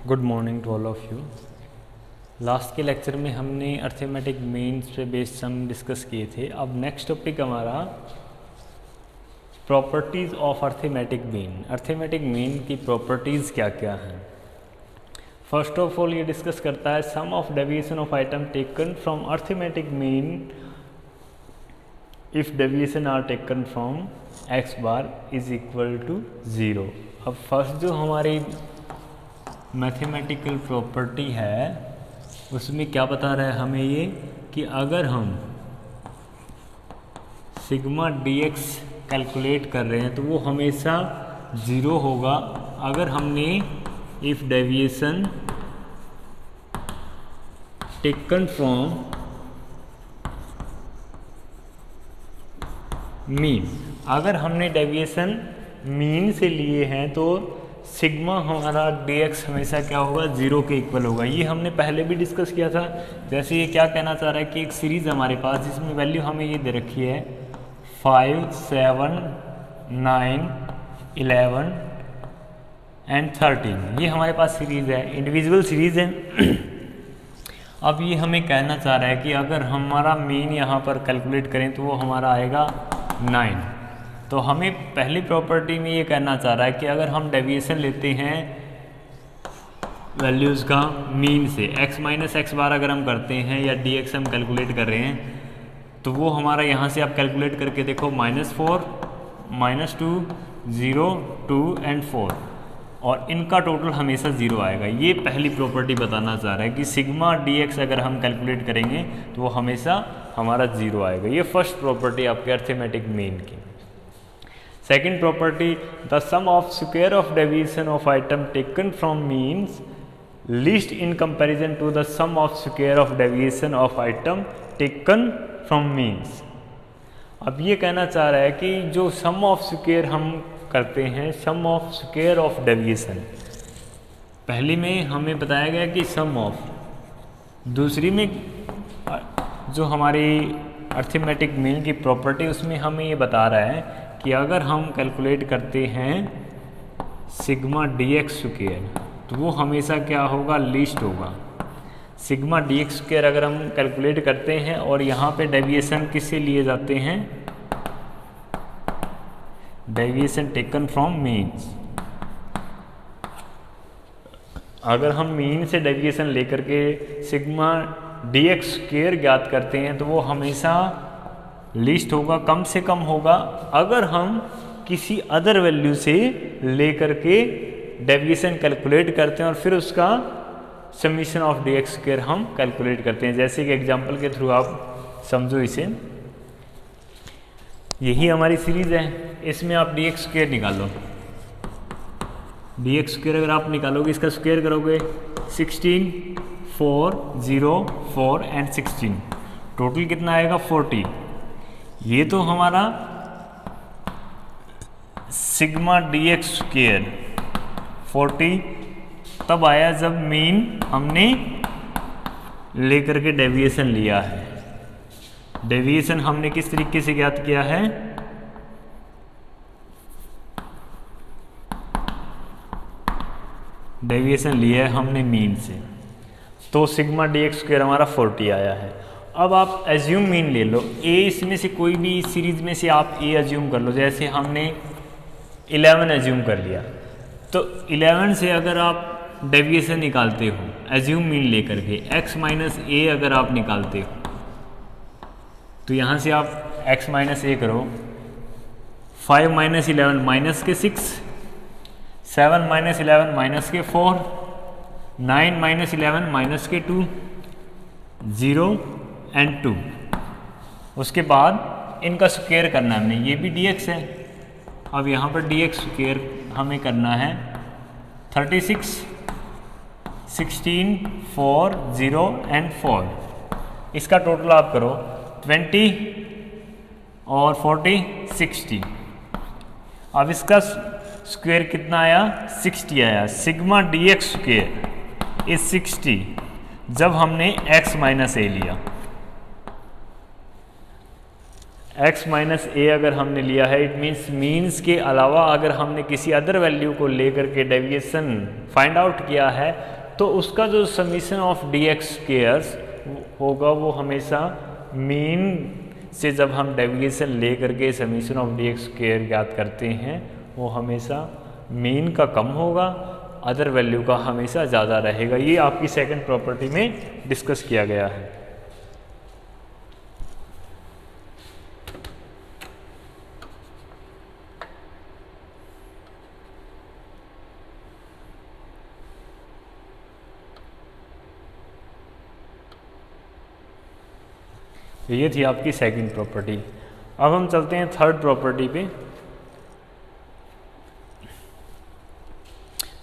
Good morning to all of you. Last के lecture में हमने अर्थमेटिक मीन्स पे बेस्ड सम डिस्कस किए थे। अब नेक्स्ट टॉपिक हमारा properties of arithmetic mean. Arithmetic mean की प्रॉपर्टीज़ क्या क्या हैं। फर्स्ट ऑफ ऑल ये डिस्कस करता है sum of deviation of item taken from arithmetic mean if deviation are taken from X bar is equal to 0। अब first जो हमारी मैथमेटिकल प्रॉपर्टी है उसमें क्या बता रहा है हमें ये कि अगर हम सिग्मा dx कैलकुलेट कर रहे हैं तो वो हमेशा 0 होगा अगर हमने if deviation taken from mean. अगर हमने डेविएशन मीन से लिए हैं तो सिग्मा हमारा dx हमेशा क्या होगा 0 के इक्वल होगा। ये हमने पहले भी डिस्कस किया था। जैसे ये क्या कहना चाह रहा है कि एक सीरीज़ हमारे पास जिसमें वैल्यू हमें ये दे रखी है 5, 7, 9, 11 एंड 13। ये हमारे पास सीरीज़ है, इंडिविजुअल सीरीज़ है। अब ये हमें कहना चाह रहा है कि अगर हमारा मीन यहाँ पर कैलकुलेट करें तो वो हमारा आएगा 9। तो हमें पहली प्रॉपर्टी में ये कहना चाह रहा है कि अगर हम डेविएशन लेते हैं वैल्यूज़ का मीन से x माइनस एक्स बार अगर हम करते हैं या dx हम कैलकुलेट कर रहे हैं तो वो हमारा यहाँ से आप कैलकुलेट करके देखो -4, -2, 0, 2 एंड 4 और इनका टोटल हमेशा 0 आएगा। ये पहली प्रॉपर्टी बताना चाह रहा है कि सिग्मा dx अगर हम कैलकुलेट करेंगे तो वो हमेशा हमारा 0 आएगा। ये फर्स्ट प्रॉपर्टी आपके अर्थमेटिक मीन की। Second property, the sum of square of deviation of item taken from means least in comparison to the sum of square of deviation of item taken from means। अब ये कहना चाह रहा है कि जो sum of square हम करते हैं sum of square of deviation, पहली में हमें बताया गया कि sum of, दूसरी में जो हमारी अर्थमेटिक मीन की प्रॉपर्टी उसमें हमें ये बता रहा है कि अगर हम कैलकुलेट करते हैं सिग्मा dx स्क्वायर तो वो हमेशा क्या होगा लीस्ट होगा। सिग्मा dx स्क्वायर अगर हम कैलकुलेट करते हैं और यहाँ पे डेविएशन किससे लिए जाते हैं, डेविएशन टेकन फ्रॉम मीन्स। अगर हम मीन से डेविएशन लेकर के सिग्मा dx स्क्वायर ज्ञात करते हैं तो वो हमेशा लिस्ट होगा, कम से कम होगा अगर हम किसी अदर वैल्यू से लेकर के डेविएशन कैलकुलेट करते हैं और फिर उसका समीशन ऑफ dx स्क्वायर हम कैलकुलेट करते हैं। जैसे कि एग्जांपल के थ्रू आप समझो इसे, यही हमारी सीरीज़ है, इसमें आप dx स्क्वायर निकालो। dx स्क्वायर अगर आप निकालोगे इसका स्क्वायर करोगे 16, 4, 0, 4 एंड 16, टोटल कितना आएगा 40। ये तो हमारा सिग्मा dx स्क्वायर 40 तब आया जब मीन हमने लेकर के डेविएशन लिया है। डेविएशन हमने किस तरीके से ज्ञात किया है, डेविएशन लिया है हमने मीन से, तो सिग्मा dx स्क्वायर हमारा 40 आया है। अब आप एज्यूम मीन ले लो, a इसमें से कोई भी इस सीरीज़ में से आप a एज्यूम कर लो। जैसे हमने 11 एज्यूम कर लिया तो 11 से अगर आप डेविएशन निकालते हो एज्यूम मीन लेकर के x माइनस a अगर आप निकालते हो तो यहाँ से आप x माइनस a करो, 5 माइनस 11 माइनस के 6, 7 माइनस 11 माइनस के 4, 9 माइनस 11 माइनस के 2, 0 एंड 2। उसके बाद इनका स्क्वायर करना है हमने, ये भी dx है। अब यहाँ पर dx स्क्वायर हमें करना है 36, 16, 4, 0 एंड 4। इसका टोटल आप करो 20 और 40, 60। अब इसका स्क्वायर कितना आया, 60 आया। सिग्मा dx स्क्वायर इज 60 जब हमने x माइनस a लिया। x माइनस ए अगर हमने लिया है, इट मीन्स के अलावा अगर हमने किसी अदर वैल्यू को लेकर के डेविएशन फाइंड आउट किया है तो उसका जो summation of D x squares होगा वो हमेशा मीन से, जब हम डेविएशन ले करके summation of D x square ज्ञात करते हैं वो हमेशा मीन का कम होगा, अदर वैल्यू का हमेशा ज़्यादा रहेगा। ये आपकी सेकंड प्रॉपर्टी में डिस्कस किया गया है। ये थी आपकी सेकंड प्रॉपर्टी। अब हम चलते हैं थर्ड प्रॉपर्टी पे।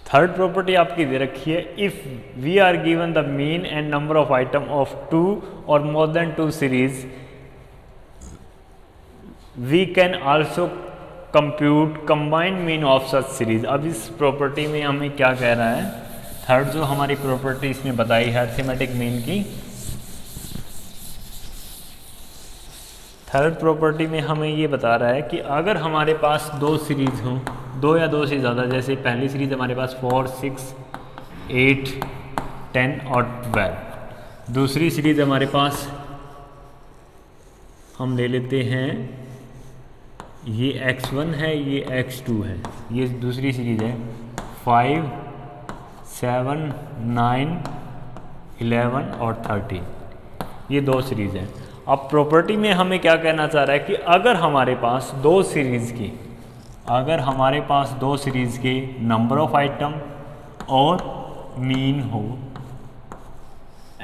थर्ड प्रॉपर्टी आपकी दे रखी है, if we are given the mean and number of item of 2 और more than 2 series, we can also compute combined mean of such series. अब इस प्रॉपर्टी में हमें क्या कह रहा है, थर्ड जो हमारी प्रॉपर्टी इसने बताई है अरिथमेटिक मीन की, थर्ड प्रॉपर्टी में हमें ये बता रहा है कि अगर हमारे पास 2 सीरीज हों, 2 या 2 से ज़्यादा, जैसे पहली सीरीज हमारे पास 4, 6, 8, 10 और 12, दूसरी सीरीज हमारे पास हम ले लेते हैं, ये x1 है, ये x2 है, ये दूसरी सीरीज है 5, 7, 9, 11 और 13, ये 2 सीरीज हैं। अब प्रॉपर्टी में हमें क्या कहना चाह रहा है कि अगर हमारे पास 2 सीरीज़ की, अगर हमारे पास 2 सीरीज़ के नंबर ऑफ आइटम और मीन हो,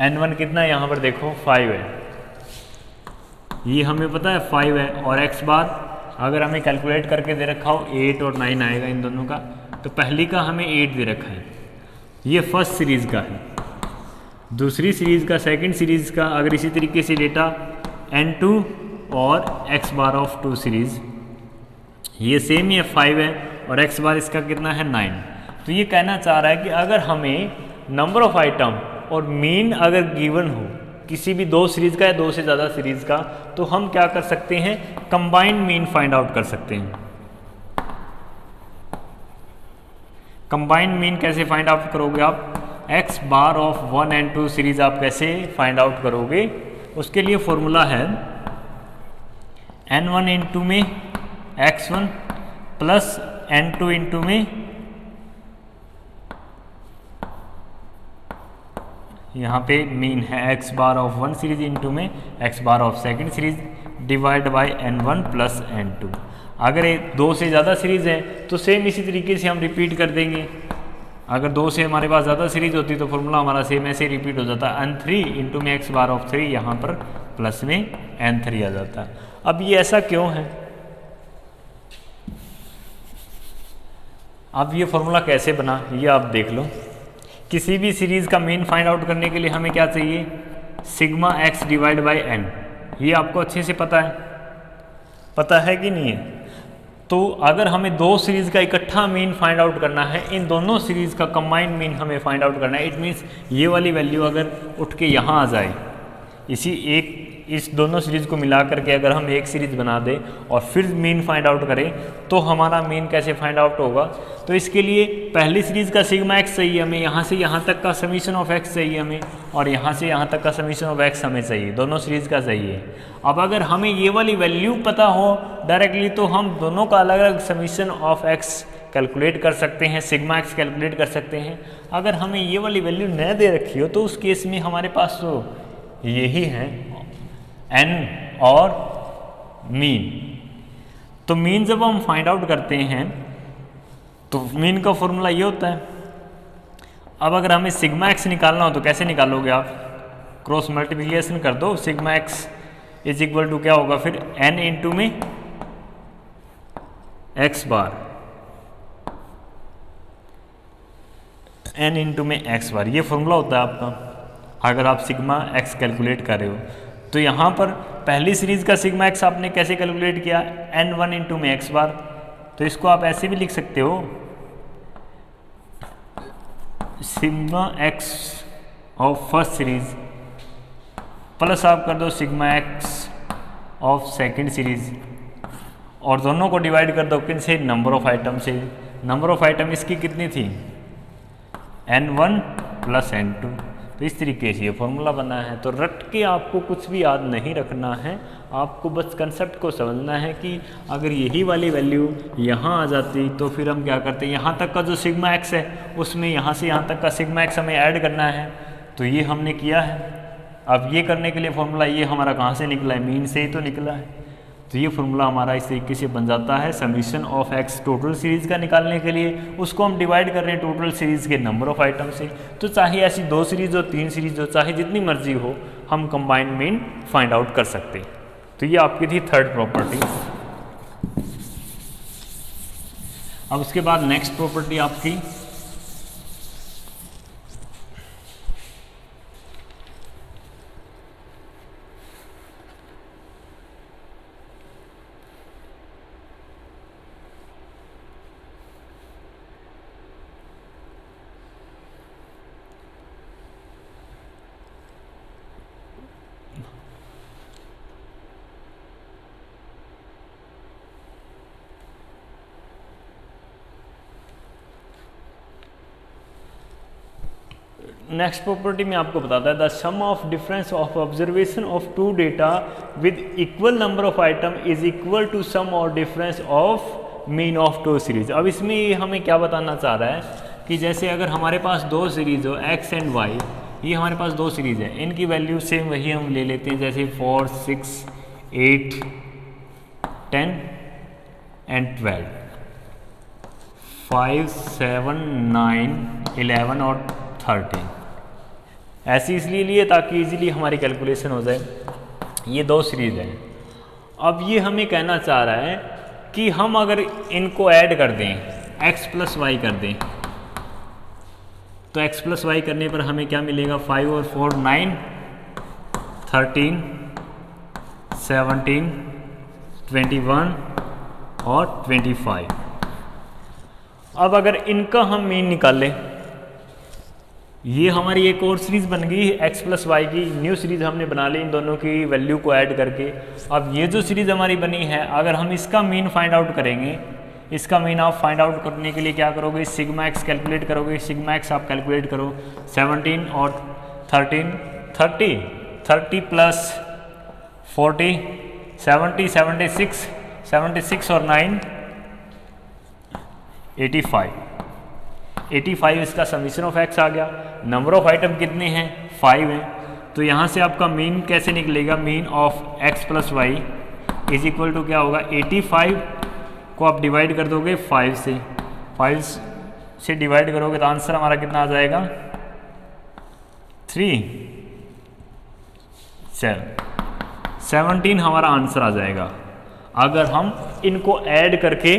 n1 कितना है यहाँ पर देखो 5 है, ये हमें पता है 5 है, और x बार अगर हमें कैलकुलेट करके दे रखा हो 8 और 9 आएगा इन दोनों का, तो पहली का हमें 8 दे रखा है, ये फर्स्ट सीरीज़ का है। दूसरी सीरीज़ का, सेकंड सीरीज़ का अगर इसी तरीके से डेटा n2 और x बार ऑफ 2 सीरीज़, ये सेम ही है 5 है और x बार इसका कितना है 9। तो ये कहना चाह रहा है कि अगर हमें नंबर ऑफ आइटम और मीन अगर गिवन हो किसी भी 2 सीरीज़ का या 2 से ज़्यादा सीरीज़ का, तो हम क्या कर सकते हैं, कंबाइंड मीन फाइंड आउट कर सकते हैं। कंबाइंड मीन कैसे फाइंड आउट करोगे आप, x bar of 1 and 2 series आप कैसे फाइंड आउट करोगे, उसके लिए फॉर्मूला है n1 इंटू में x1 प्लस n2 इंटू में, यहाँ पे मीन है x bar of 1 series into में x bar of second series divide by n1 plus n2। अगर 2 से ज़्यादा सीरीज है तो सेम इसी तरीके से हम रिपीट कर देंगे। अगर 2 से हमारे पास ज़्यादा सीरीज होती तो फॉर्मूला हमारा सेम ऐसे रिपीट हो जाता, n3 इंटू में x बार ऑफ 3, यहाँ पर प्लस में n3 आ जाता। अब ये ऐसा क्यों है, अब ये फॉर्मूला कैसे बना ये आप देख लो। किसी भी सीरीज़ का मीन फाइंड आउट करने के लिए हमें क्या चाहिए, sigma x divide by n, ये आपको अच्छे से पता है कि नहीं है। तो अगर हमें 2 सीरीज़ का इकट्ठा मीन फाइंड आउट करना है, इन दोनों सीरीज़ का कंबाइंड मीन हमें फाइंड आउट करना है, इट मीन्स ये वाली वैल्यू अगर उठ के यहाँ आ जाए, इस दोनों सीरीज़ को मिला करके अगर हम एक सीरीज़ बना दें और फिर मीन फाइंड आउट करें तो हमारा मीन कैसे फाइंड आउट होगा। तो इसके लिए पहली सीरीज़ का सिग्मा x चाहिए हमें, यहाँ से यहाँ तक का समीशन ऑफ x चाहिए हमें, और यहाँ से यहाँ तक का समीशन ऑफ x हमें चाहिए, दोनों सीरीज़ का चाहिए। अब अगर हमें ये वाली वैल्यू पता हो डायरेक्टली तो हम दोनों का अलग अलग समीशन ऑफ x कैलकुलेट कर सकते हैं, सिग्मा x कैलकुलेट कर सकते हैं। अगर हमें ये वाली वैल्यू न दे रखी हो तो उस केस में हमारे पास तो यही है n और मीन। तो मीन जब हम फाइंड आउट करते हैं तो मीन का फॉर्मूला ये होता है। अब अगर हमें सिग्मा x निकालना हो तो कैसे निकालोगे आप, क्रॉस मल्टीप्लिकेशन कर दो, sigma x is equal to क्या होगा फिर n इंटू में x बार, n इंटू में x बार, ये फॉर्मूला होता है आपका अगर आप सिग्मा x कैलकुलेट कर रहे हो। तो यहाँ पर पहली सीरीज़ का सिग्मा x आपने कैसे कैलकुलेट किया, n1 इंटू में x बार, तो इसको आप ऐसे भी लिख सकते हो, sigma x of first series plus आप कर दो sigma x of second series, और दोनों को डिवाइड कर दो किन से, नंबर ऑफ आइटम से। नंबर ऑफ आइटम इसकी कितनी थी, n1 प्लस n2। तो इस तरीके से ये फॉर्मूला बना है। तो रट के आपको कुछ भी याद नहीं रखना है, आपको बस कंसेप्ट को समझना है कि अगर यही वाली वैल्यू यहाँ आ जाती तो फिर हम क्या करते हैं, यहाँ तक का जो सिग्मा एक्स है उसमें यहाँ से यहाँ तक का सिग्मा एक्स हमें ऐड करना है। तो ये हमने किया है। अब ये करने के लिए फॉर्मूला ये हमारा कहाँ से निकला है, मीन से ही तो निकला है। तो ये फॉर्मूला हमारा इस तरीके से बन जाता है summation of x total series का निकालने के लिए। उसको हम डिवाइड कर रहे हैं टोटल सीरीज़ के नंबर ऑफ आइटम से। तो चाहे ऐसी 2 सीरीज़ हो, 3 सीरीज़ हो, चाहे जितनी मर्जी हो, हम कंबाइंड मीन फाइंड आउट कर सकते हैं। तो ये आपकी थी थर्ड प्रॉपर्टी। अब उसके बाद नेक्स्ट प्रॉपर्टी आपकी नेक्स्ट प्रॉपर्टी में आपको बताता है the sum of difference of observation of 2 data with equal number of item is equal to sum और difference of mean of 2 series. अब इसमें ये हमें क्या बताना चाह रहा है कि जैसे अगर हमारे पास 2 सीरीज हो x एंड y, ये हमारे पास 2 सीरीज है, इनकी वैल्यू सेम वही हम ले लेते हैं जैसे 4, 6, 8, 10 एंड 12, 5, 7, 9, 11 और 13। ऐसी इसलिए लिए ताकि इजीली हमारी कैलकुलेशन हो जाए। ये 2 सीरीज है। अब ये हमें कहना चाह रहा है कि हम अगर इनको ऐड कर दें, x प्लस वाई कर दें, तो x प्लस वाई करने पर हमें क्या मिलेगा, 5 और 4 9, 13, 17, 21 और 25। अब अगर इनका हम मीन निकाल लें, ये हमारी एक और सीरीज बन गई x प्लस वाई की, न्यू सीरीज हमने बना ली इन दोनों की वैल्यू को ऐड करके। अब ये जो सीरीज हमारी बनी है, अगर हम इसका मीन फाइंड आउट करेंगे, इसका मीन आप फाइंड आउट करने के लिए क्या करोगे, सिग्मा एक्स कैलकुलेट करोगे। सिग्मा एक्स आप कैलकुलेट करो, 17 और 13, 30 प्लस 40, 70, 76, 76 और 9, 85 इसका समीशन ऑफ एक्स आ गया। नंबर ऑफ आइटम कितने हैं, 5 हैं। तो यहाँ से आपका मीन कैसे निकलेगा, mean of x plus y is equal to क्या होगा, 85 को आप डिवाइड कर दोगे 5 से, 5 से डिवाइड करोगे तो आंसर हमारा कितना आ जाएगा, 3, 17 हमारा आंसर आ जाएगा अगर हम इनको ऐड करके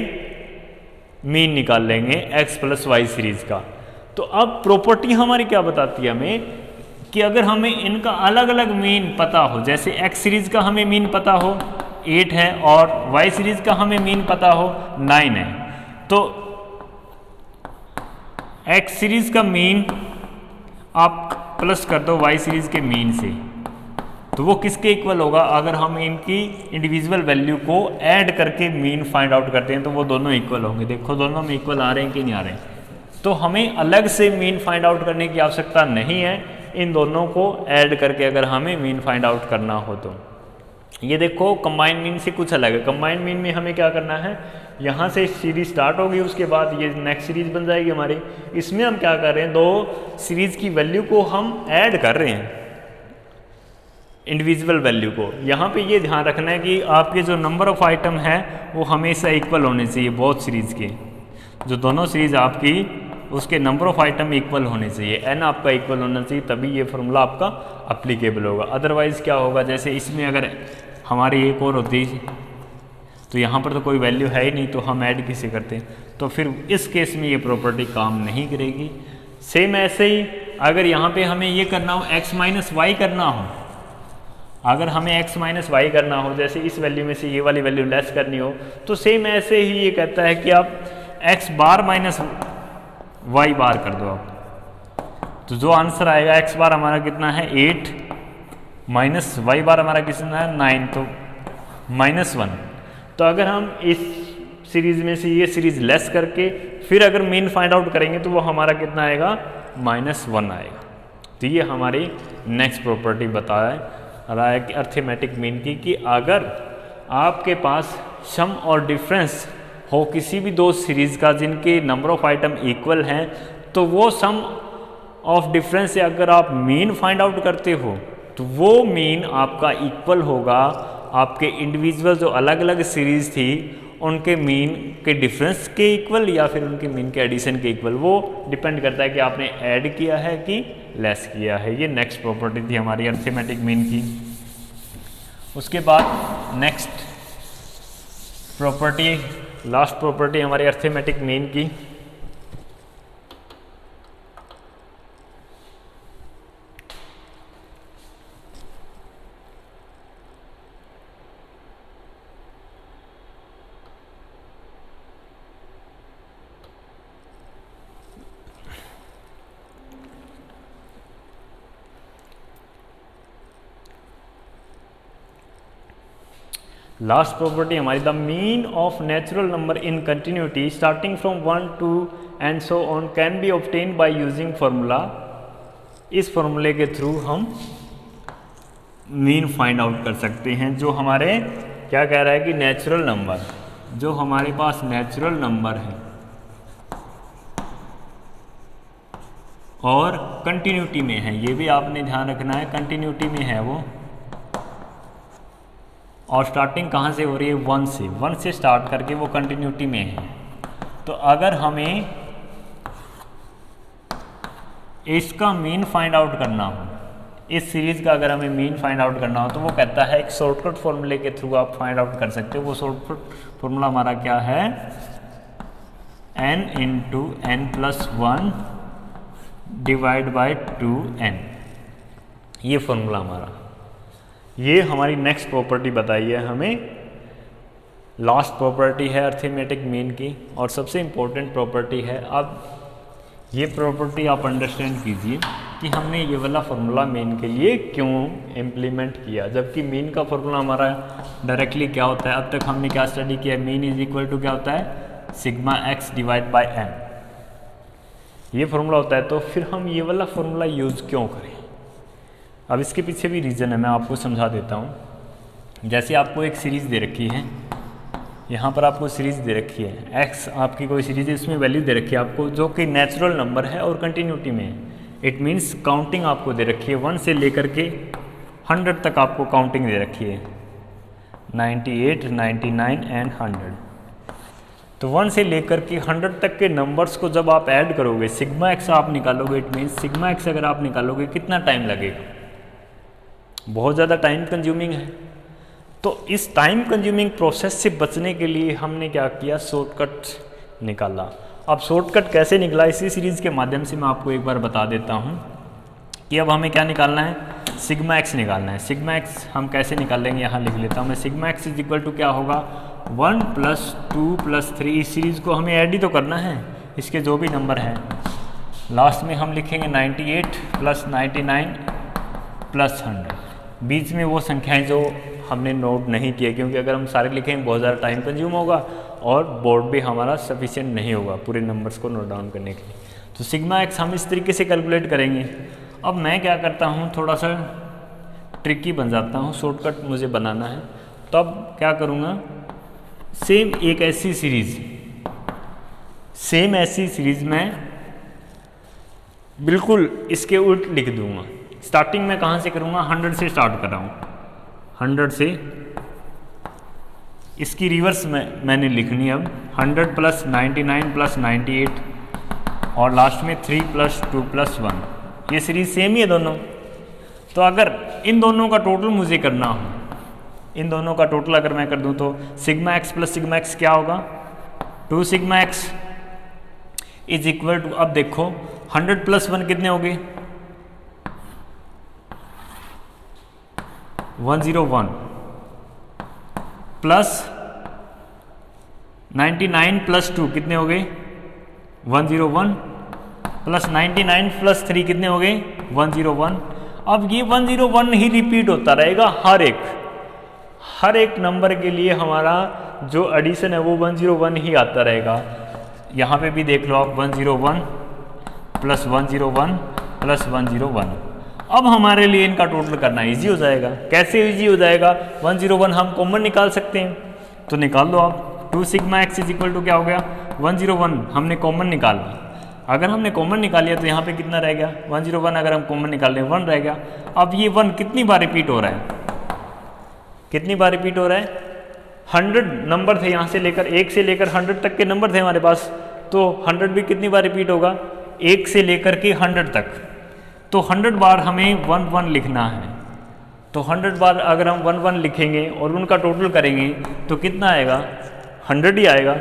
मीन निकाल लेंगे x प्लस वाई सीरीज का। तो अब प्रॉपर्टी हमारी क्या बताती है हमें कि अगर हमें इनका अलग अलग मीन पता हो, जैसे x सीरीज का हमें मीन पता हो 8 है और y सीरीज का हमें मीन पता हो 9 है, तो x सीरीज का मीन आप प्लस कर दो y सीरीज के मीन से, तो वो किसके इक्वल होगा, अगर हम इनकी इंडिविजुअल वैल्यू को ऐड करके मीन फाइंड आउट करते हैं तो वो दोनों इक्वल होंगे। देखो दोनों में इक्वल आ रहे हैं कि नहीं आ रहे हैं। तो हमें अलग से मीन फाइंड आउट करने की आवश्यकता नहीं है, इन दोनों को ऐड करके अगर हमें मीन फाइंड आउट करना हो तो। ये देखो कंबाइंड मीन से कुछ अलग है। कंबाइंड मीन में हमें क्या करना है, यहाँ से सीरीज स्टार्ट होगी, उसके बाद ये नेक्स्ट सीरीज बन जाएगी हमारी। इसमें हम क्या कर रहे हैं, 2 सीरीज की वैल्यू को हम ऐड कर रहे हैं, इंडिविजुअल वैल्यू को। यहाँ पे ये ध्यान रखना है कि आपके जो नंबर ऑफ आइटम है वो हमेशा इक्वल होने चाहिए। बहुत सीरीज के जो दोनों सीरीज आपकी, उसके नंबर ऑफ आइटम इक्वल होने चाहिए, n आपका इक्वल होना चाहिए, तभी ये फॉर्मूला आपका अप्लीकेबल होगा। अदरवाइज़ क्या होगा, जैसे इसमें अगर हमारी एक और होती तो यहाँ पर तो कोई वैल्यू है ही नहीं, तो हम ऐड किसे करते हैं, तो फिर इस केस में ये प्रॉपर्टी काम नहीं करेगी। सेम ऐसे ही अगर यहाँ पे हमें ये करना हो, x माइनस वाई करना हो, अगर हमें x माइनस वाई करना हो, जैसे इस वैल्यू में से ये वाली वैल्यू लेस करनी हो, तो सेम ऐसे ही ये कहता है कि आप x बार माइनस वाई बार कर दो आप, तो जो आंसर आएगा x बार हमारा कितना है 8 माइनस वाई बार हमारा कितना है 9, तो -1। तो अगर हम इस सीरीज में से ये सीरीज लेस करके फिर अगर मीन फाइंड आउट करेंगे तो वो हमारा कितना आएगा, -1 आएगा। तो ये हमारी नेक्स्ट प्रॉपर्टी बताया रहा है कि अर्थमेटिक मीन की, कि अगर आपके पास सम और डिफरेंस हो किसी भी दो सीरीज का जिनके नंबर ऑफ आइटम इक्वल हैं, तो वो सम ऑफ डिफरेंस से अगर आप मीन फाइंड आउट करते हो तो वो मीन आपका इक्वल होगा आपके इंडिविजुअल जो अलग अलग सीरीज थी उनके मीन के डिफरेंस के इक्वल या फिर उनके मीन के एडिशन के इक्वल। वो डिपेंड करता है कि आपने ऐड किया है कि लेस किया है। ये नेक्स्ट प्रॉपर्टी थी हमारी अर्थमेटिक मीन की। उसके बाद नेक्स्ट प्रॉपर्टी, लास्ट प्रॉपर्टी हमारी अर्थमेटिक मीन की, लास्ट प्रॉपर्टी हमारी, the mean of natural number in continuity starting from 1 2 and so on can be obtain by using formula. इस फार्मूले के थ्रू हम मीन फाइंड आउट कर सकते हैं। जो हमारे क्या कह रहा है कि नेचुरल नंबर, जो हमारे पास नेचुरल नंबर है और कंटिन्यूटी में है, ये भी आपने ध्यान रखना है, कंटिन्यूटी में है वो, और स्टार्टिंग कहाँ से हो रही है, 1 से स्टार्ट करके वो कंटिन्यूटी में है। तो अगर हमें इसका मीन फाइंड आउट करना हो, इस सीरीज का अगर हमें मीन फाइंड आउट करना हो, तो वो कहता है एक शॉर्टकट फॉर्मूले के थ्रू आप फाइंड आउट कर सकते हो। वो शॉर्टकट फॉर्मूला हमारा क्या है, n × n+1 divide by 2n। ये फॉर्मूला हमारा, ये हमारी नेक्स्ट प्रॉपर्टी बताई है हमें, लास्ट प्रॉपर्टी है अर्थमेटिक मीन की और सबसे इम्पोर्टेंट प्रॉपर्टी है। अब ये प्रॉपर्टी आप अंडरस्टैंड कीजिए कि हमने ये वाला फार्मूला मीन के लिए क्यों इम्प्लीमेंट किया, जबकि मीन का फार्मूला हमारा डायरेक्टली क्या होता है, अब तक हमने क्या स्टडी किया, मीन इज इक्वल टू क्या होता है, sigma x divide by n, ये फार्मूला होता है। तो फिर हम ये वाला फार्मूला यूज़ क्यों करें। अब इसके पीछे भी रीज़न है, मैं आपको समझा देता हूँ। जैसे आपको एक सीरीज़ दे रखी है, यहाँ पर आपको सीरीज़ दे रखी है, x आपकी कोई सीरीज़ है, इसमें वैल्यू दे रखी है आपको जो कि नेचुरल नंबर है और कंटिन्यूटी में है। इट मीन्स काउंटिंग आपको दे रखी है 1 से लेकर के 100 तक आपको काउंटिंग दे रखी है, 98, 99 एंड 100। तो 1 से लेकर के 100 तक के नंबर्स को जब आप ऐड करोगे, सिग्मा x आप निकालोगे, इट मीन्स सिग्मा x अगर आप निकालोगे कितना टाइम लगेगा, बहुत ज़्यादा टाइम कंज्यूमिंग है। तो इस टाइम कंज्यूमिंग प्रोसेस से बचने के लिए हमने क्या किया, शॉर्टकट निकाला। अब शॉर्टकट कैसे निकला, इसी सीरीज़ के माध्यम से मैं आपको एक बार बता देता हूँ कि अब हमें क्या निकालना है, सिग्मा x निकालना है। सिग्मा x हम कैसे निकालेंगे, यहाँ लिख लेता हूँ मैं। Sigma x is equal to क्या होगा, 1 + 2 + 3। इस सीरीज़ को हमें ऐड ही तो करना है, इसके जो भी नंबर हैं। लास्ट में हम लिखेंगे 98 + 99 + 100। बीच में वो संख्याएं जो हमने नोट नहीं किए, क्योंकि अगर हम सारे लिखेंगे बहुत ज़्यादा टाइम कंज्यूम होगा और बोर्ड भी हमारा सफिशिएंट नहीं होगा पूरे नंबर्स को नोट डाउन करने के लिए। तो सिग्मा x हम इस तरीके से कैलकुलेट करेंगे। अब मैं क्या करता हूँ, थोड़ा सा ट्रिकी बन जाता हूँ, शॉर्टकट मुझे बनाना है। तो अब क्या करूँगा, सेम ऐसी सीरीज़ में बिल्कुल इसके उल्ट लिख दूँगा। स्टार्टिंग में कहाँ से करूँगा, 100 से स्टार्ट कर रहा हूँ, 100 से। इसकी रिवर्स में मैंने लिखनी है अब, 100 + 99 + 98 और लास्ट में 3 + 2 + 1। ये सीरीज सेम ही है दोनों। तो अगर इन दोनों का टोटल मुझे करना हो, इन दोनों का टोटल अगर मैं कर दूं तो सिग्मा x + सिग्मा x क्या होगा, 2 sigma x is equal to, अब देखो 100 + 1 कितने हो गए, 101 प्लस 99 + 2 कितने हो गए, 101 प्लस 99 + 3 कितने हो गए, 101। अब ये 101 ही रिपीट होता रहेगा हर एक नंबर के लिए हमारा जो एडिशन है वो 101 ही आता रहेगा। यहाँ पे भी देख लो आप 101 प्लस 101 प्लस 101। अब हमारे लिए इनका टोटल करना इजी हो जाएगा। कैसे इजी हो जाएगा? 101 हम कॉमन निकाल सकते हैं, तो निकाल दो आप। 2 sigma x is equal to क्या हो गया? 101 हमने कॉमन निकाला। अगर हमने कॉमन निकाल लिया तो यहाँ पे कितना रह गया? 101 अगर हम कॉमन निकाल लें 1 रह गया। अब ये 1 कितनी बार रिपीट हो रहा है? कितनी बार रिपीट हो रहा है? 100 नंबर थे, यहाँ से लेकर 1 से लेकर 100 तक के नंबर थे हमारे पास, तो 100 भी कितनी बार रिपीट होगा? 1 से लेकर के 100 तक। तो 100 बार हमें 1 लिखना है। तो 100 बार अगर हम 1 लिखेंगे और उनका टोटल करेंगे तो कितना आएगा? 100 ही आएगा।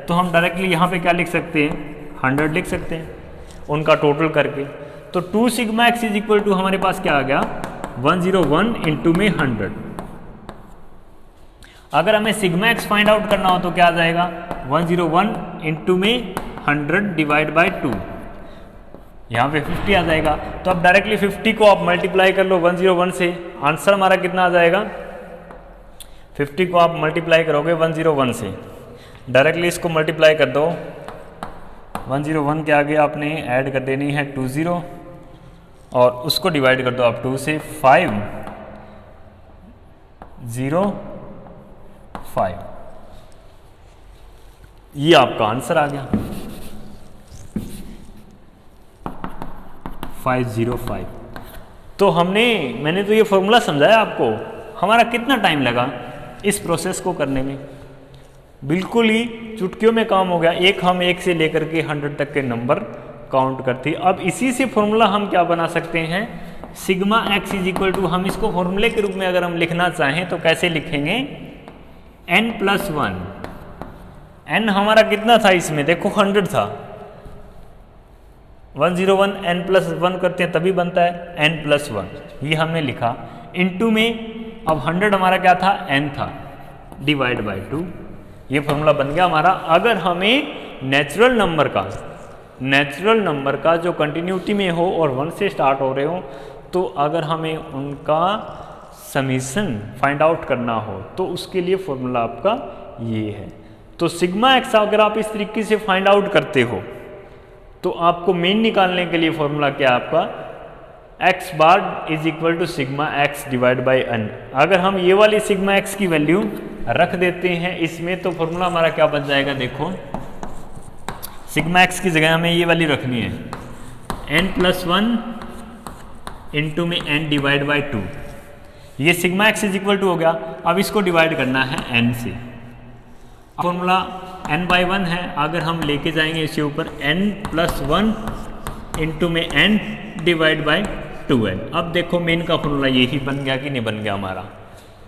तो हम डायरेक्टली यहाँ पे क्या लिख सकते हैं? 100 लिख सकते हैं उनका टोटल करके। तो 2 sigma x is equal to हमारे पास क्या आ गया? 101 इंटू में 100। अगर हमें सिग्मा एक्स फाइंड आउट करना हो तो क्या आ जाएगा? 101 इंटू में 100 डिवाइड बाई 2। यहाँ पे 50 आ जाएगा। तो अब डायरेक्टली 50 को आप मल्टीप्लाई कर लो 101 से, आंसर हमारा कितना आ जाएगा? 50 को आप मल्टीप्लाई करोगे 101 से, डायरेक्टली इसको मल्टीप्लाई कर दो। 101 के आगे आपने ऐड कर देनी है 20 और उसको डिवाइड कर दो आप 2 से। 505 ये आपका आंसर आ गया 505। तो मैंने तो ये फॉर्मूला समझाया आपको। हमारा कितना टाइम लगा इस प्रोसेस को करने में? बिल्कुल ही चुटकियों में काम हो गया। हम 1 से लेकर के 100 तक के नंबर काउंट करते। अब इसी से फॉर्मूला हम क्या बना सकते हैं? Sigma x is equal to, हम इसको फॉर्मूले के रूप में अगर हम लिखना चाहें तो कैसे लिखेंगे? n+1। n हमारा कितना था इसमें? देखो 100 था। 101 n+1 करते हैं तभी बनता है n+1। ये हमने लिखा इनटू में। अब 100 हमारा क्या था? n था, डिवाइड बाई 2। ये फॉर्मूला बन गया हमारा। अगर हमें नेचुरल नंबर का जो कंटिन्यूटी में हो और 1 से स्टार्ट हो रहे हो, तो अगर हमें उनका समीशन फाइंड आउट करना हो तो उसके लिए फॉर्मूला आपका ये है। तो सिग्मा एक्स अगर आप इस तरीके से फाइंड आउट करते हो तो आपको मीन निकालने के लिए फॉर्मूला क्या है आपका? X bar is equal to sigma x divide by n। अगर हम ये वाली सिग्मा एक्स की वैल्यू रख देते हैं इसमें तो फॉर्मूला हमारा क्या बन जाएगा? देखो सिग्मा एक्स की जगह हमें ये वाली रखनी है n+1 इंटू में n डिवाइड बाई 2। ये sigma x is equal to हो गया। अब इसको डिवाइड करना है n से। फॉर्मूला n/1 है। अगर हम लेके जाएंगे इसके ऊपर n+1 इंटू में n डिवाइड बाई 2n। अब देखो मेन का फॉर्मूला यही बन गया कि नहीं बन गया हमारा?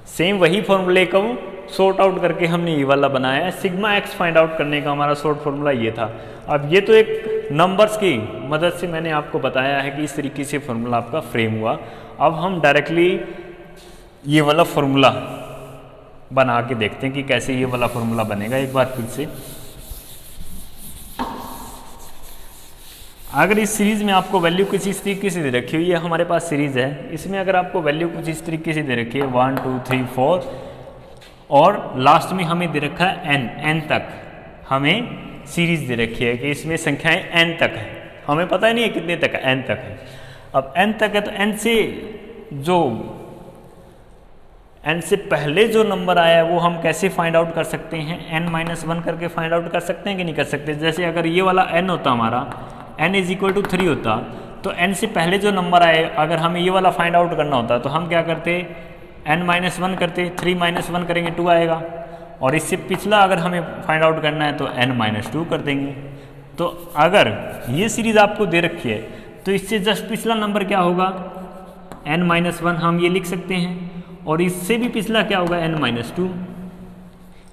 सेम वही फॉर्मूले को सॉर्ट आउट करके हमने ये वाला बनाया है। सिग्मा एक्स फाइंड आउट करने का हमारा शॉर्ट फॉर्मूला ये था। अब ये तो एक नंबर्स की मदद से मैंने आपको बताया है कि इस तरीके से फॉर्मूला आपका फ्रेम हुआ। अब हम डायरेक्टली ये वाला फॉर्मूला बना के देखते हैं कि कैसे ये वाला फॉर्मूला बनेगा। एक बार फिर से, अगर इस सीरीज़ में आपको वैल्यू कुछ इस तरीके से दे रखी हुई है, हमारे पास सीरीज़ है, इसमें अगर आपको वैल्यू कुछ इस तरीके से दे रखी है 1 2 3 4 और लास्ट में हमें दे रखा है n तक हमें सीरीज़ दे रखी है कि इसमें संख्याएं n तक है। हमें पता ही नहीं है कितने तक है, n तक है। अब n तक है तो n से पहले जो नंबर आया है वो हम कैसे फाइंड आउट कर सकते हैं? n-1 करके फाइंड आउट कर सकते हैं कि नहीं कर सकते? जैसे अगर ये वाला n होता हमारा, n इज इक्वल टू 3 होता, तो n से पहले जो नंबर आए अगर हमें ये वाला फाइंड आउट करना होता तो हम क्या करते? n-1 करते, 3-1 करेंगे 2 आएगा। और इससे पिछला अगर हमें फाइंड आउट करना है तो n-2 कर देंगे। तो अगर ये सीरीज़ आपको दे रखी है तो इससे जस्ट पिछला नंबर क्या होगा? n-1 हम ये लिख सकते हैं, और इससे भी पिछला क्या होगा? n-2।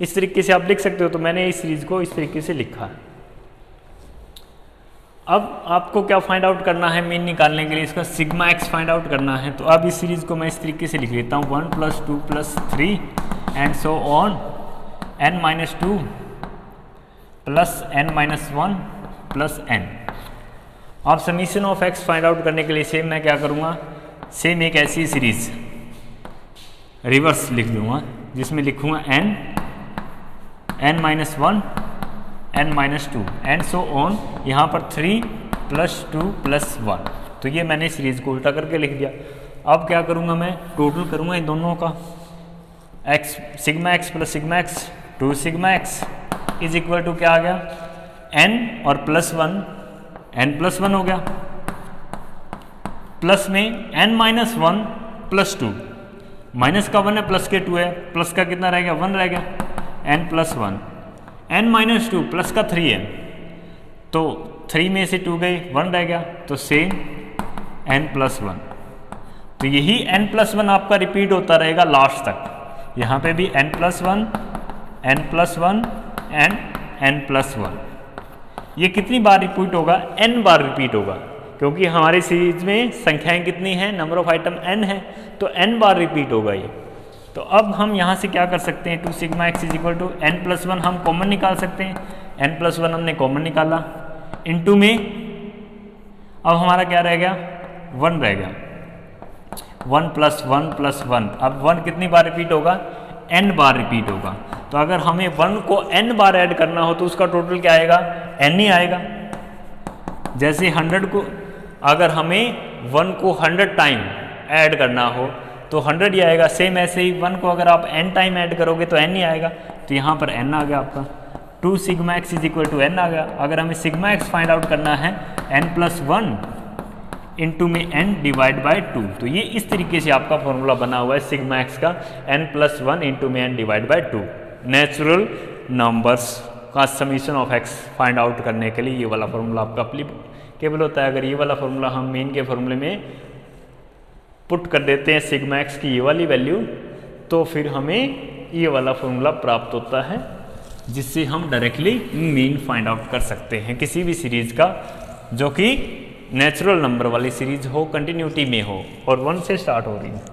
इस तरीके से आप लिख सकते हो। तो मैंने इस सीरीज़ को इस तरीके से लिखा है। अब आपको क्या फाइंड आउट करना है? मीन निकालने के लिए इसका सिग्मा एक्स फाइंड आउट करना है। तो अब इस सीरीज़ को मैं इस तरीके से लिख लेता हूँ 1 + 2 + 3 and so on n-2 + n-1 + n। अब summation of x find out करने के लिए सेम मैं क्या करूँगा? सेम एक ऐसी सीरीज़ रिवर्स लिख दूँगा जिसमें लिखूँगा n-1 n-2 and so on, यहाँ पर 3 + 2 + 1। तो ये मैंने सीरीज को उल्टा करके लिख दिया। अब क्या करूँगा मैं, टोटल करूँगा इन दोनों का, x sigma x + sigma x 2 sigma x is equal to क्या आ गया, n और +1 n+1 हो गया, प्लस में n-1 + 2, माइनस का 1 है प्लस के 2 है, प्लस का कितना रह गया 1 रह गया, n+1 n-2 प्लस का 3 है तो 3 में से 2 गए 1 रह गया, तो सेम n+1। तो यही n+1 आपका रिपीट होता रहेगा लास्ट तक, यहाँ पे भी n+1 n+1 एंड n+1। ये कितनी बार रिपीट होगा, n बार रिपीट होगा, क्योंकि हमारी सीरीज में संख्याएं कितनी हैं, नंबर ऑफ आइटम n है, तो n बार रिपीट होगा ये। तो अब हम यहाँ से क्या कर सकते हैं, 2 sigma x is equal to n+1 हम कॉमन निकाल सकते हैं, n+1 हमने कॉमन निकाला, इनटू में अब हमारा क्या रह गया 1 रह गया, 1 + 1 + 1। अब 1 कितनी बार रिपीट होगा, n बार रिपीट होगा। तो अगर हमें 1 को n बार ऐड करना हो तो उसका टोटल क्या आएगा, n ही आएगा। जैसे 100 को अगर हमें 1 को 100 टाइम ऐड करना हो तो 100 ही आएगा, सेम ऐसे ही 1 को अगर आप n टाइम ऐड करोगे तो n ही आएगा। तो यहाँ पर n आ गया आपका, 2 sigma x is equal to n आ गया। अगर हमें सिग्मा x फाइंड आउट करना है n+1 इंटू में n डिवाइड बाई 2, तो ये इस तरीके से आपका फॉर्मूला बना हुआ है सिग्मा x का, n+1 इंटू में n divide by 2। Natural numbers का summation of x find out करने के लिए ये वाला फॉर्मूला आपका अप्लीकेबल होता है। अगर ये वाला फॉर्मूला हम मेन के फॉर्मूले में पुट कर देते हैं सिग्मा x की ये वाली वैल्यू, तो फिर हमें ये वाला फॉर्मूला प्राप्त होता है, जिससे हम डायरेक्टली मीन फाइंड आउट कर सकते हैं किसी भी सीरीज का, जो कि नेचुरल नंबर वाली सीरीज हो, कंटिन्यूटी में हो और 1 से स्टार्ट हो रही है।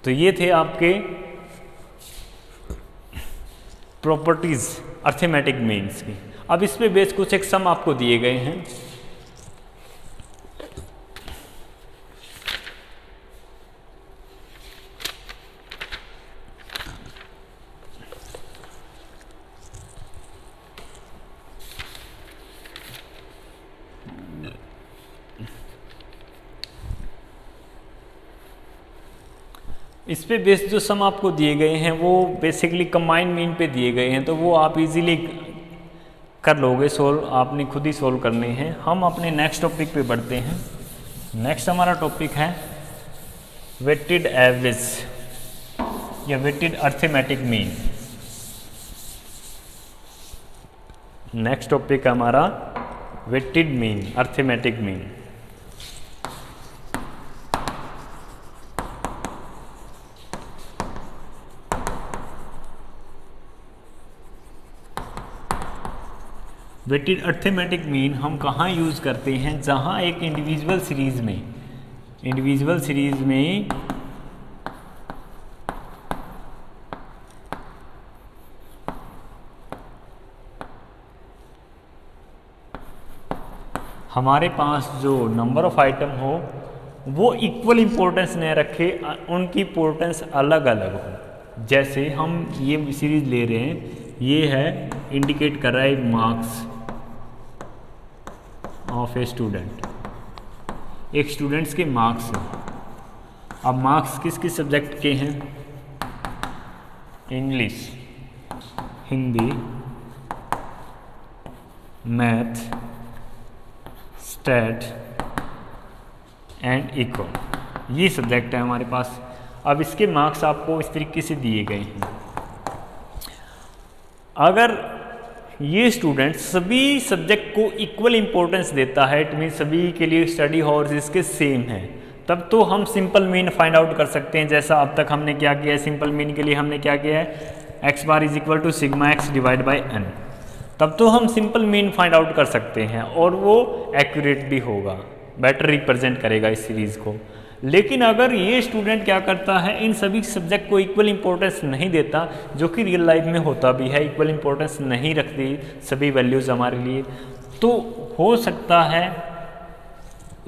तो ये थे आपके प्रॉपर्टीज अर्थमेटिक मीन्स की। अब इस पे बेस कुछ एक सम आपको दिए गए हैं। इस पे बेस जो सम आपको दिए गए हैं वो बेसिकली कंबाइंड मीन पे दिए गए हैं, तो वो आप इजीली कर लोगे सोल्व, आपने खुद ही सोल्व करने हैं। हम अपने नेक्स्ट टॉपिक पे बढ़ते हैं। नेक्स्ट हमारा टॉपिक है वेटेड एवरेज या weighted arithmetic mean. Next topic हमारा weighted mean, arithmetic mean. Weighted arithmetic mean हम कहाँ यूज़ करते हैं, जहाँ एक इंडिविजुअल सीरीज में हमारे पास जो नंबर ऑफ आइटम हो वो इक्वल इम्पोर्टेंस न रखे, उनकी इम्पोर्टेंस अलग अलग हो। जैसे हम ये सीरीज ले रहे हैं, ये है इंडिकेट कर रहा है मार्क्स ऑफ ए स्टूडेंट, एक स्टूडेंट्स के मार्क्स हैं। अब मार्क्स किस किस सब्जेक्ट के हैं, English, Hindi, math, stat and eco, ये सब्जेक्ट है हमारे पास। अब इसके मार्क्स आपको इस तरीके से दिए गए हैं। अगर ये स्टूडेंट सभी सब्जेक्ट को इक्वल इम्पोर्टेंस देता है, इट मीन सभी के लिए स्टडी हॉर्स इसके सेम है, तब तो हम सिंपल मीन फाइंड आउट कर सकते हैं। जैसा अब तक हमने क्या किया है, सिंपल मीन के लिए हमने क्या किया है, x bar is equal to sigma x divide by n, तब तो हम सिंपल मीन फाइंड आउट कर सकते हैं और वो एक्यूरेट भी होगा, बेटर रिप्रेजेंट करेगा इस सीरीज को। लेकिन अगर ये स्टूडेंट क्या करता है, इन सभी सब्जेक्ट को इक्वल इंपॉर्टेंस नहीं देता, जो कि रियल लाइफ में होता भी है, इक्वल इंपॉर्टेंस नहीं रखती सभी वैल्यूज़ हमारे लिए, तो हो सकता है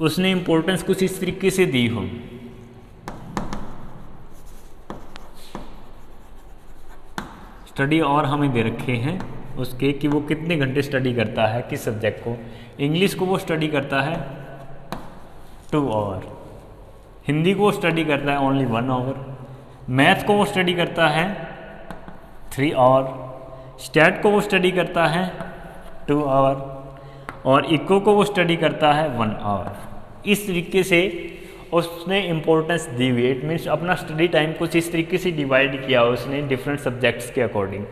उसने इम्पोर्टेंस कुछ इस तरीके से दी हो, स्टडी और हमें दे रखे हैं उसके कि वो कितने घंटे स्टडी करता है किस सब्जेक्ट को। इंग्लिश को वो स्टडी करता है 2 आवर, हिंदी को वो स्टडी करता है ओनली 1 आवर, मैथ को वो स्टडी करता है 3 आवर, स्टैट को वो स्टडी करता है 2 आवर और इको को वो स्टडी करता है 1 आवर। इस तरीके से उसने इम्पोर्टेंस दी हुई है। इट मीन्स अपना स्टडी टाइम कुछ इस तरीके से डिवाइड किया उसने डिफरेंट सब्जेक्ट्स के अकॉर्डिंग।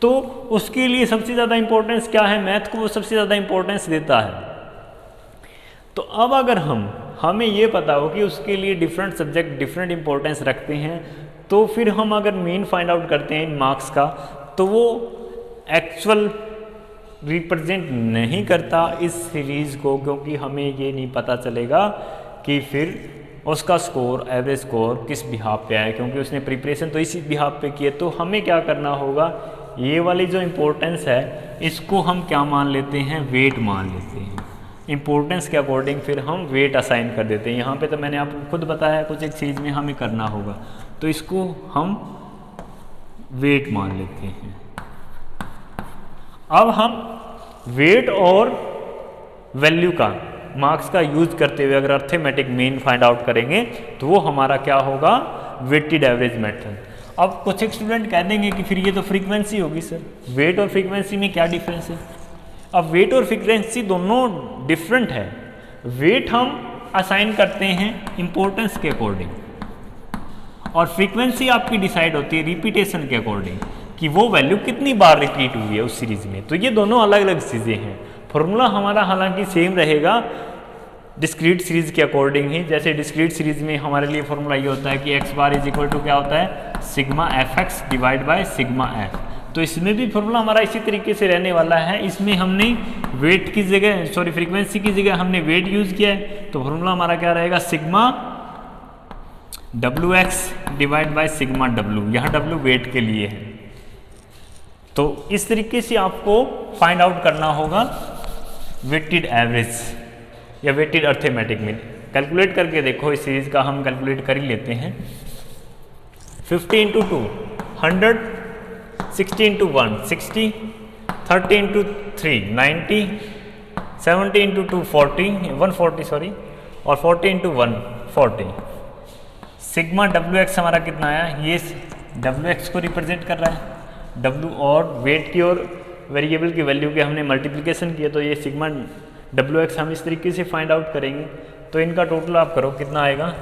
तो उसके लिए सबसे ज़्यादा इम्पोर्टेंस क्या है, मैथ को वो सबसे ज़्यादा इम्पोर्टेंस देता है। तो अब अगर हमें ये पता हो कि उसके लिए डिफरेंट सब्जेक्ट डिफरेंट इम्पोर्टेंस रखते हैं, तो फिर हम अगर मीन फाइंड आउट करते हैं इन मार्क्स का, तो वो एक्चुअल रिप्रेजेंट नहीं करता इस सीरीज़ को, क्योंकि हमें ये नहीं पता चलेगा कि फिर उसका स्कोर एवरेज स्कोर किस बिहाफ पे आया, क्योंकि उसने प्रिपरेशन तो इसी बिहाफ पे की है। तो हमें क्या करना होगा, ये वाली जो इम्पोर्टेंस है इसको हम क्या मान लेते हैं, वेट मान लेते हैं। इम्पोर्टेंस के अकॉर्डिंग फिर हम वेट असाइन कर देते हैं। यहाँ पे तो मैंने आपको खुद बताया कुछ एक चीज़ में हमें करना होगा, तो इसको हम वेट मान लेते हैं। अब हम वेट और वैल्यू का मार्क्स का यूज करते हुए अगर अर्थमेटिक मीन फाइंड आउट करेंगे तो वो हमारा क्या होगा, वेटेड एवरेज मेथड। अब कुछ एक स्टूडेंट कह देंगे कि फिर ये तो फ्रीक्वेंसी होगी सर, वेट और फ्रीक्वेंसी में क्या डिफरेंस है। अब वेट और फ्रीक्वेंसी दोनों डिफरेंट है। वेट हम असाइन करते हैं इम्पोर्टेंस के अकॉर्डिंग और फ्रीक्वेंसी आपकी डिसाइड होती है रिपीटेशन के अकॉर्डिंग कि वो वैल्यू कितनी बार रिपीट हुई है उस सीरीज में। तो ये दोनों अलग अलग चीज़ें हैं। फॉर्मूला हमारा हालांकि सेम रहेगा डिस्क्रीट सीरीज के अकॉर्डिंग ही। जैसे डिस्क्रीट सीरीज में हमारे लिए फॉर्मूला ये होता है कि x bar is equal to क्या होता है, sigma F x divide by sigma F. तो इसमें भी फॉर्मूला हमारा इसी तरीके से रहने वाला है। इसमें हमने वेट की जगह फ्रीक्वेंसी की जगह हमने वेट यूज़ किया है, तो फॉर्मूला हमारा क्या रहेगा, sigma W x divide by sigma W. यहाँ डब्ल्यू वेट के लिए है। तो इस तरीके से आपको फाइंड आउट करना होगा वेटेड एवरेज या वेटेड अर्थमेटिक मीन। कैलकुलेट करके देखो, इस सीरीज का हम कैलकुलेट कर ही लेते हैं। 50 into 2 100, 60 into 1 60, 30 into 3 90, 70 into 2 140 sorry, और 40 इंटू 1 40। सिग्मा डब्ल्यू एक्स हमारा कितना आया, ये डब्ल्यू एक्स को रिप्रेजेंट कर रहा है। डब्ल्यू और वेट की और वेरिएबल की वैल्यू के हमने मल्टीप्लिकेशन किया, तो ये सिग्मा डब्ल्यू एक्स हम इस तरीके से फाइंड आउट करेंगे। तो इनका टोटल आप करो कितना आएगा,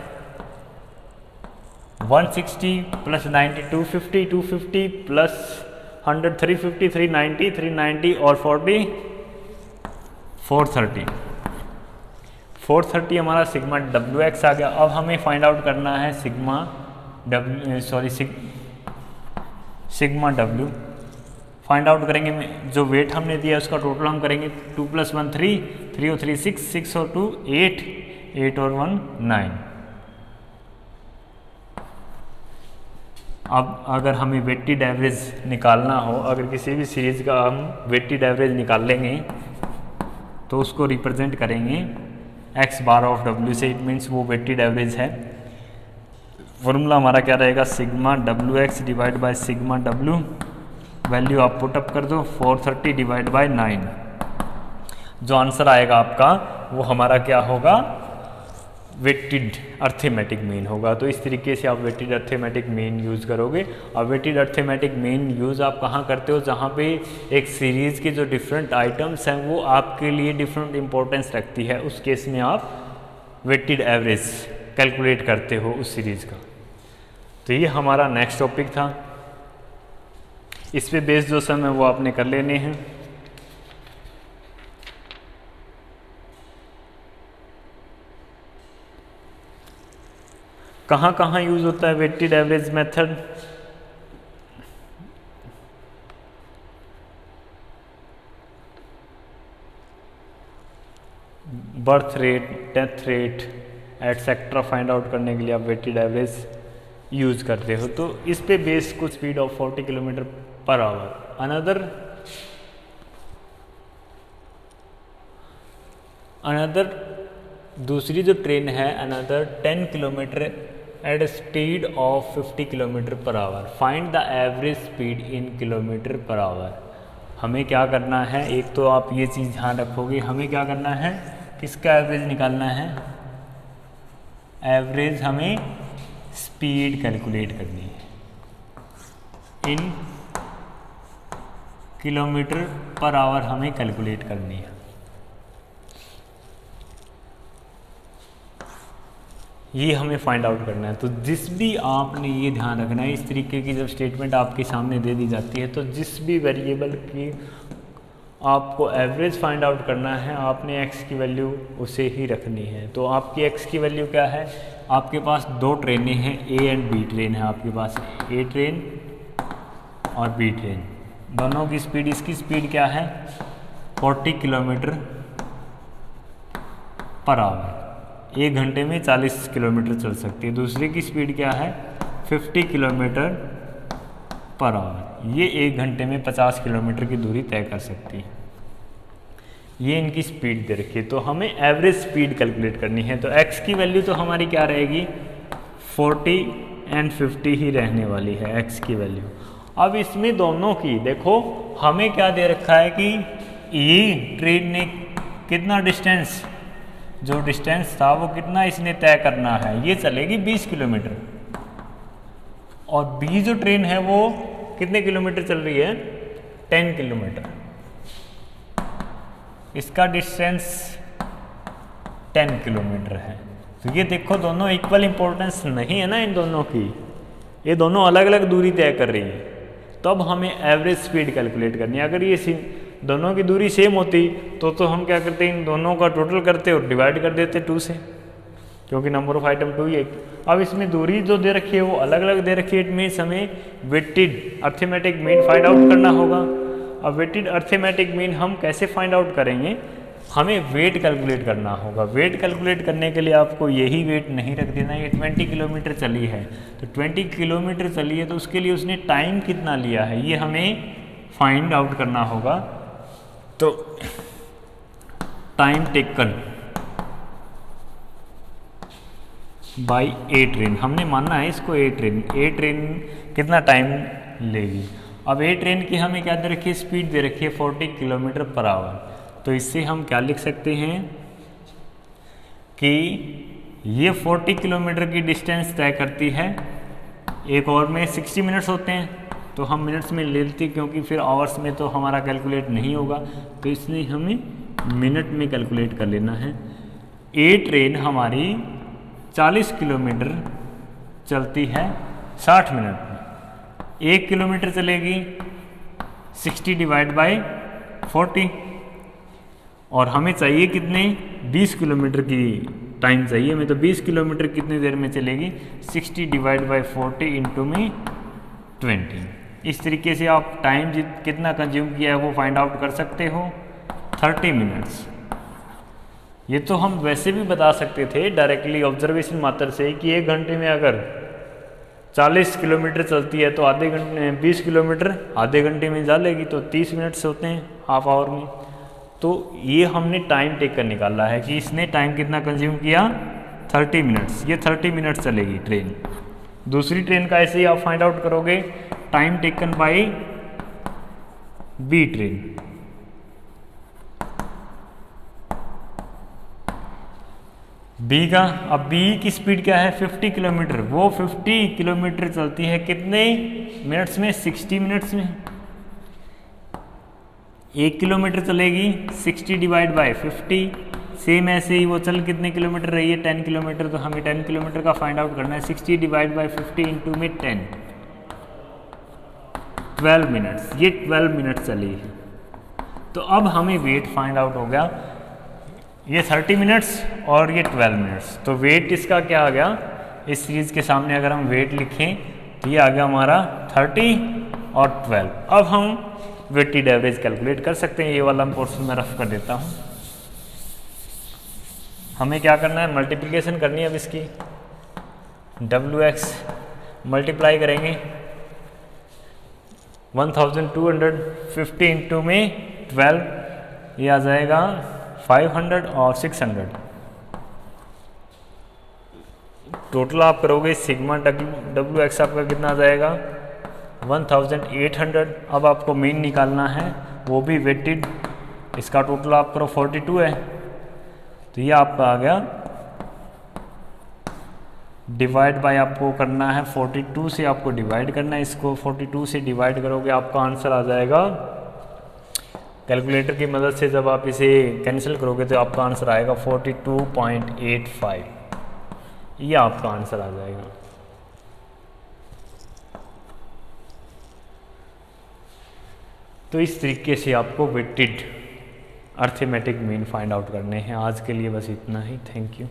160 प्लस 90 250, 250 प्लस 100 350, 390 390 और 40 430। 430 हमारा सिग्मा डब्ल्यू एक्स आ गया। अब हमें फाइंड आउट करना है सिग्मा डब्ल्यू फाइंड आउट करेंगे। जो वेट हमने दिया उसका टोटल हम करेंगे 2 + 1 3, 3 और 3 6, 6 और 2 8, 8 और 1 9। अब अगर हमें वेटेड एवरेज निकालना हो, अगर किसी भी सीरीज़ का हम वेटेड एवरेज निकाल लेंगे तो उसको रिप्रेजेंट करेंगे एक्स बार ऑफ डब्ल्यू से। इट मीन्स वो वेटेड एवरेज है। फॉर्मूला हमारा क्या रहेगा, sigma W x divide by sigma W. Value आप पुट अप कर दो, 430 डिवाइड बाय 9। जो आंसर आएगा आपका वो हमारा क्या होगा, वेटेड अर्थमेटिक मीन होगा। तो इस तरीके से आप वेटेड अर्थमेटिक मीन यूज़ करोगे। और वेटेड अर्थमेटिक मीन यूज़ आप कहाँ करते हो, जहाँ पे एक सीरीज़ के जो डिफरेंट आइटम्स हैं वो आपके लिए डिफरेंट इंपॉर्टेंस रखती है, उस केस में आप वेटेड एवरेज कैलकुलेट करते हो उस सीरीज़ का। तो ये हमारा नेक्स्ट टॉपिक था। इस पे बेस्ड जो सम है वो आपने कर लेने हैं। कहाँ कहाँ यूज़ होता है weighted average method, birth rate, death rate etcetera find out करने के लिए आप वेटेड एवरेज यूज़ करते हो। तो इस पे बेस कुछ speed of 40 kilometre per hour. Another दूसरी जो ट्रेन है another 10 kilometre at speed of 50 kilometre per hour, find the average speed in kilometre per hour. हमें क्या करना है, एक तो आप ये चीज़ ध्यान रखोगे, हमें क्या करना है, किसका एवरेज निकालना है, एवरेज हमें स्पीड कैलकुलेट करनी है, इन किलोमीटर पर आवर हमें कैलकुलेट करनी है। ये हमें फाइंड आउट करना है। तो जिस भी आपने ये ध्यान रखना है, इस तरीके की जब स्टेटमेंट आपके सामने दे दी जाती है तो जिस भी वेरिएबल की आपको एवरेज फाइंड आउट करना है, आपने x की वैल्यू उसे ही रखनी है। तो आपकी x की वैल्यू क्या है, आपके पास दो ट्रेनें हैं, A एंड B ट्रेन है आपके पास, A ट्रेन और B ट्रेन, दोनों की स्पीड, इसकी स्पीड क्या है 40 किलोमीटर पर आवर, 1 घंटे में 40 किलोमीटर चल सकती है। दूसरे की स्पीड क्या है 50 किलोमीटर पर आवर, ये 1 घंटे में 50 किलोमीटर की दूरी तय कर सकती है। ये इनकी स्पीड दे रखी है। तो हमें एवरेज स्पीड कैलकुलेट करनी है। तो x की वैल्यू तो हमारी क्या रहेगी 40 एंड 50 ही रहने वाली है x की वैल्यू। अब इसमें दोनों की देखो, हमें क्या दे रखा है कि ये ट्रेन ने कितना डिस्टेंस, जो डिस्टेंस था वो कितना इसने तय करना है, ये चलेगी 20 किलोमीटर, और B जो ट्रेन है वो कितने किलोमीटर चल रही है 10 किलोमीटर, इसका डिस्टेंस 10 किलोमीटर है। तो ये देखो दोनों इक्वल इंपॉर्टेंस नहीं है ना इन दोनों की, ये दोनों अलग अलग दूरी तय कर रही है। तब हमें एवरेज स्पीड कैलकुलेट करनी है। अगर ये दोनों की दूरी सेम होती तो हम क्या करते, इन दोनों का टोटल करते और डिवाइड कर देते 2 से, क्योंकि नंबर ऑफ आइटम 2 ही है। अब इसमें दूरी जो दे रखी है वो अलग अलग दे रखी है, इट मीन्स हमें weighted arithmetic mean find out करना होगा। अब वेटेड अर्थमेटिक मीन हम कैसे फाइंड आउट करेंगे, हमें वेट कैलकुलेट करना होगा। वेट कैलकुलेट करने के लिए आपको यही वेट नहीं रख देना, ये 20 किलोमीटर चली है, तो 20 किलोमीटर चली है तो उसके लिए उसने टाइम कितना लिया है ये हमें फाइंड आउट करना होगा। तो टाइम टेकन बाय ए ट्रेन, हमने मानना है इसको ए ट्रेन कितना टाइम लेगी। अब ए ट्रेन की हमें क्या दे रखी है, स्पीड दे रखी है 40 किलोमीटर पर आवर। तो इससे हम क्या लिख सकते हैं कि ये 40 किलोमीटर की डिस्टेंस तय करती है, एक और में 60 मिनट्स होते हैं तो हम मिनट्स में ले लेते, क्योंकि फिर आवर्स में तो हमारा कैलकुलेट नहीं होगा, तो इसलिए हमें मिनट में कैलकुलेट कर लेना है। ए ट्रेन हमारी 40 किलोमीटर चलती है 60 मिनट में, 1 किलोमीटर चलेगी 60 डिवाइड बाय 40, और हमें चाहिए कितने 20 किलोमीटर की टाइम चाहिए हमें। तो 20 किलोमीटर कितनी देर में चलेगी 60 डिवाइड बाय 40 इंटू में 20। इस तरीके से आप टाइम कितना कंज्यूम किया है वो फाइंड आउट कर सकते हो, 30 मिनट्स। ये तो हम वैसे भी बता सकते थे डायरेक्टली ऑब्जर्वेशन मात्र से कि 1 घंटे में अगर 40 किलोमीटर चलती है तो आधे घंटे 20 किलोमीटर आधे घंटे में जा लेगी, तो 30 मिनट्स होते हैं हाफ आवर में। तो ये हमने टाइम टेकन निकाला है कि इसने टाइम कितना कंज्यूम किया 30 मिनट्स, ये 30 मिनट्स चलेगी ट्रेन। दूसरी ट्रेन का ऐसे ही आप फाइंड आउट करोगे, time taken by B train. B का, अब बी की स्पीड क्या है 50 किलोमीटर, वो 50 किलोमीटर चलती है कितने मिनट्स में 60 मिनट्स में। 1 किलोमीटर चलेगी 60 डिवाइड बाय 50, सेम ऐसे ही वो चल कितने किलोमीटर रही है 10 किलोमीटर, तो हमें 10 किलोमीटर का फाइंड आउट करना है। 60 डिवाइड बाय 50 इंटू में 10, 12 मिनट्स, ये 12 मिनट्स चली है। तो अब हमें वेट फाइंड आउट हो गया, ये 30 मिनट्स और ये 12 मिनट्स। तो वेट इसका क्या आ गया, इस सीरीज के सामने अगर हम वेट लिखें तो ये आ गया हमारा 30 और 12। अब हम वेटेड एवरेज कैलकुलेट कर सकते हैं। ये वाला पोर्शन मैं रफ कर देता हूँ। हमें क्या करना है, मल्टीप्लिकेशन करनी है अब इसकी, WX मल्टीप्लाई करेंगे 1250 इंटू में 12, ये आ जाएगा 500 और 600, टोटल आप करोगे सिग्मा डब्ल्यू एक्स आपका कितना आ जाएगा 1800। अब आपको मीन निकालना है, वो भी वेटेड, इसका टोटल आप करो 42 है, तो ये आपका आ गया डिवाइड बाय, आपको करना है 42 से आपको डिवाइड करना है, इसको 42 से डिवाइड करोगे आपका आंसर आ जाएगा, कैलकुलेटर की मदद से जब आप इसे कैंसिल करोगे तो आपका आंसर आएगा 42.85, ये आपका आंसर आ जाएगा। तो इस तरीके से आपको weighted arithmetic mean find out करने हैं। आज के लिए बस इतना ही, थैंक यू।